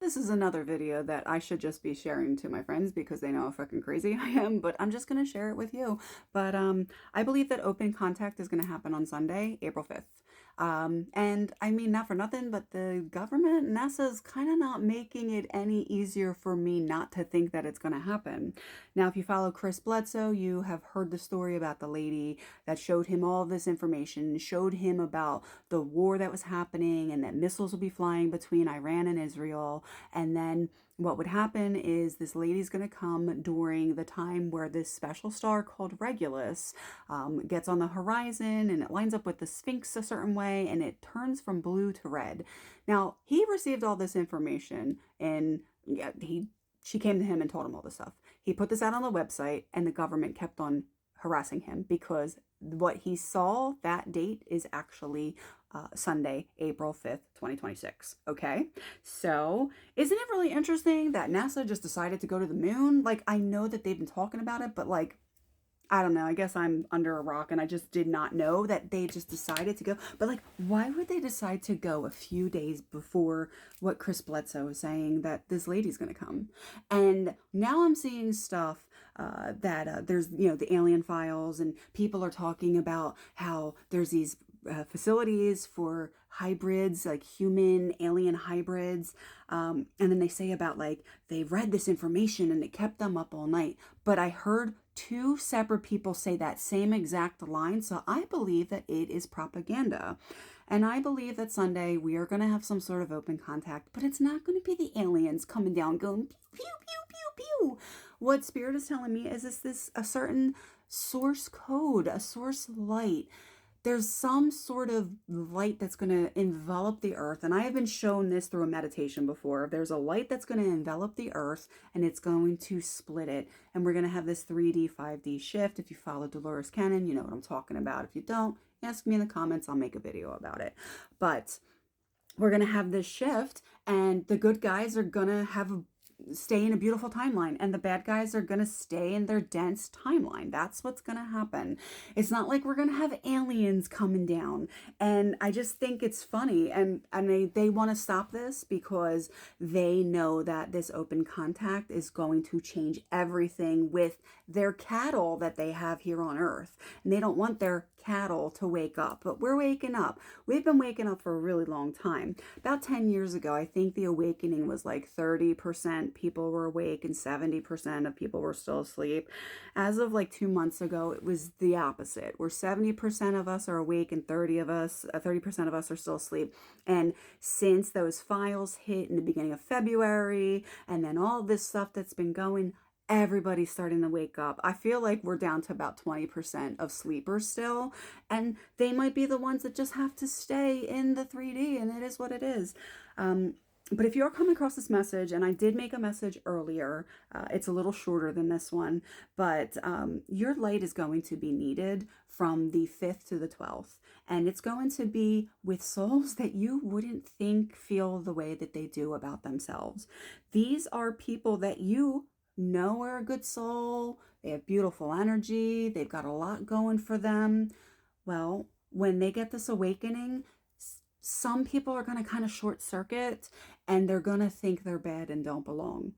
This is another video that I should just be sharing to my friends because they know how fucking crazy I am, but I'm just going to share it with you. But I believe that open contact is going to happen on Sunday, April 5th. And I mean, not for nothing, but the government, NASA's kind of not making it any easier for me not to think that it's going to happen. Now, if you follow Chris Bledsoe, you have heard the story about the lady that showed him all this information, showed him about the war that was happening and that missiles would be flying between Iran and Israel. And then what would happen is this lady's going to come during the time where this special star called Regulus gets on the horizon and it lines up with the Sphinx a certain way and it turns from blue to red. Now, he received all this information and she came to him and told him all this stuff. He put this out on the website and the government kept on harassing him because what he saw that date is actually Sunday, April 5th, 2026. Okay. So isn't it really interesting that NASA just decided to go to the moon? Like, I know that they've been talking about it, but like, I don't know. I guess I'm under a rock and I just did not know that they just decided to go. But like, why would they decide to go a few days before what Chris Bledsoe was saying that this lady's going to come? And now I'm seeing stuff that there's, the alien files and people are talking about how there's these facilities for hybrids, like human alien hybrids. And then they say about like they read this information and it kept them up all night. But I heard two separate people say that same exact line. So I believe that it is propaganda. And I believe that Sunday we are going to have some sort of open contact, but it's not going to be the aliens coming down going pew, pew, pew, pew, pew. What Spirit is telling me is this a certain source code, a source light. There's some sort of light that's going to envelop the earth. And I have been shown this through a meditation before. There's a light that's going to envelop the earth and it's going to split it. And we're going to have this 3D, 5D shift. If you follow Dolores Cannon, you know what I'm talking about. If you don't, ask me in the comments. I'll make a video about it. But we're going to have this shift and the good guys are going to stay in a beautiful timeline and the bad guys are going to stay in their dense timeline. That's what's going to happen. It's not like we're going to have aliens coming down. And I just think it's funny. And they want to stop this because they know that this open contact is going to change everything with their cattle that they have here on Earth. And they don't want their cattle to wake up, but we're waking up. We've been waking up for a really long time. About 10 years ago, I think the awakening was like 30% people were awake and 70% of people were still asleep. As of like 2 months ago, it was the opposite, where 70% of us are awake and 30% of us are still asleep. And since those files hit in the beginning of February, and then all this stuff that's been going, everybody's starting to wake up. I feel like we're down to about 20% of sleepers still, and they might be the ones that just have to stay in the 3D, and it is what it is. But if you're coming across this message, and I did make a message earlier, it's a little shorter than this one, but your light is going to be needed from the 5th to the 12th. And it's going to be with souls that you wouldn't think feel the way that they do about themselves. These are people that you know are a good soul. They have beautiful energy. They've got a lot going for them. Well, when they get this awakening, some people are going to kind of short circuit and they're going to think they're bad and don't belong.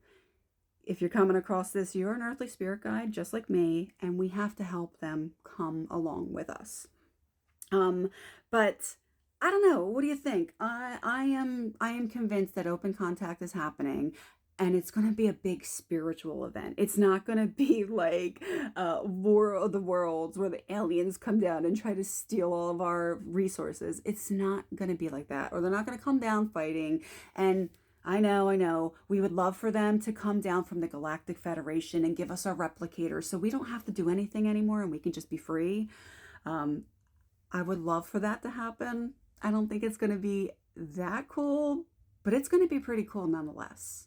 If you're coming across this, you're an earthly spirit guide just like me, and we have to help them come along with us. But I don't know. What do you think? I am convinced that open contact is happening. And it's going to be a big spiritual event. It's not going to be like War of the Worlds where the aliens come down and try to steal all of our resources. It's not going to be like that. Or they're not going to come down fighting. And I know, we would love for them to come down from the Galactic Federation and give us our replicators so we don't have to do anything anymore and we can just be free. I would love for that to happen. I don't think it's going to be that cool, but it's going to be pretty cool nonetheless.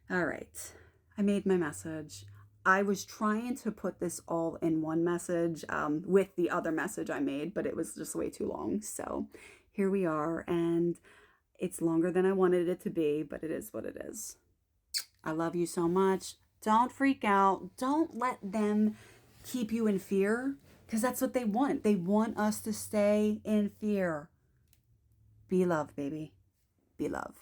All right, I made my message. I was trying to put this all in one message with the other message I made, but it was just way too long. So here we are, and it's longer than I wanted it to be, but it is what it is. I love you so much. Don't freak out. Don't let them keep you in fear, because that's what they want. They want us to stay in fear. Be love, baby. Be love.